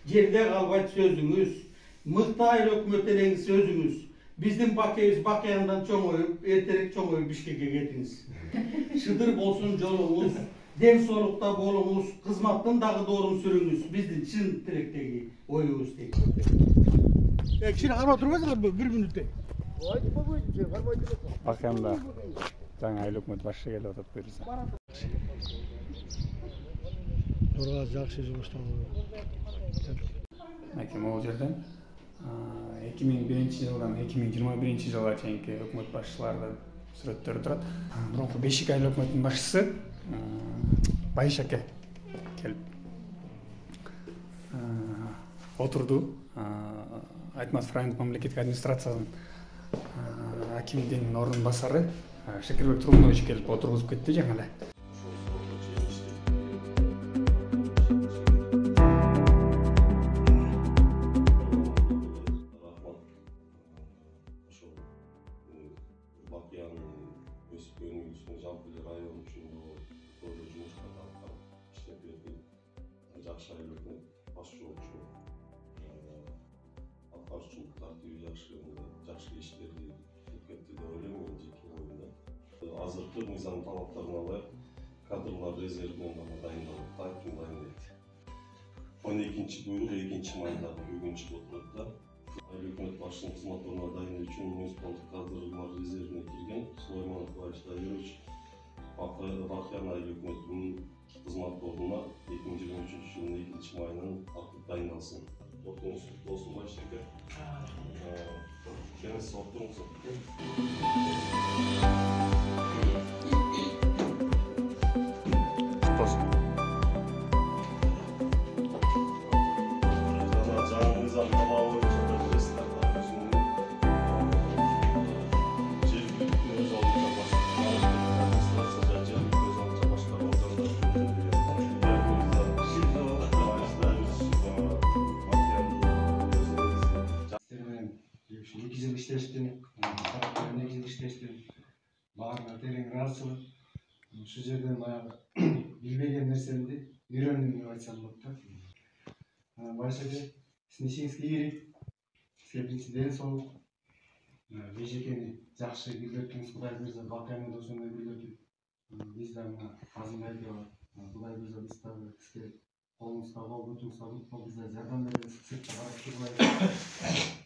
жерде калбайт сөзүңүz, мыкты айыл өкмөттөрүңүз сөзүңүз. Биздин бакебиз Бакыяндан чоңоюп, эртерээк чоңоюп Бишкекке кетиңиз. Шыдыр болсун жолуңуз, дем соолукта болуңуз, кызматтын дагы доорун сүрүңүз. Биздин чын тилектеги оюбуз дейт. Кишини кармап турбайсыңарбы 1 мүнөттө? Бакыянда жаңы айыл өкмөт башчы келип атат буюрса. Торга жакшы жумуштар. Могул жерден 2001-жылдан 2021 жылга чейинки өкмөт башчылары сүрөттөрү турат. Мурунку Бешик айыл өкмөтүнүн башчысы Байшаке келип отурду. Айтматов райондук мамлекеттик администрациянын акимдин ордун басары Шекербек Тургунович келип отургузуп кетти жаңы эле. Жакшы айыл өкмөт башчы болчу. Аткарчу тартиби жакшы иштерди өткөрдү деп ойлойм мен жеке оюмда. Азыркы мыйзам талаптарына ылайык кадрлар резервинен дайындалып, аким дайындайт. 12-чи буйрук 2-чи майда бүгүн чыгып отурат да. Айыл өкмөт башчынын кызмат ордуна дайындоо үчүн муниципалдык кадрлар резервине кирген Сулайманов Валерий Давидович Бакыян айыл өкмөтүнүн кызмат ордуна 2023 жылдын 2-чи майынан тартып дайындалсын. Отуңуз куттуу болсун Байшеке. Келиңиз отуруңуз. Баарына терең ыраазычылык. Ушул жерден баягы билбеген нерсемди үйрөндүм деп айтсам болот да. Байшеке, сиздин ишиңизге ийгилик, сизге биринчи ден соолук. Бейжекени жакшы билдирдиңиз, Кудай буйрса Бакыянды да ошондой билдирдик. Биз да мына Казымбайга Кудай буйрса биз дагы сизге колуңузга кол, бутуңузга бут болуп, биз да жардам беребиз, сыртта карап турбай.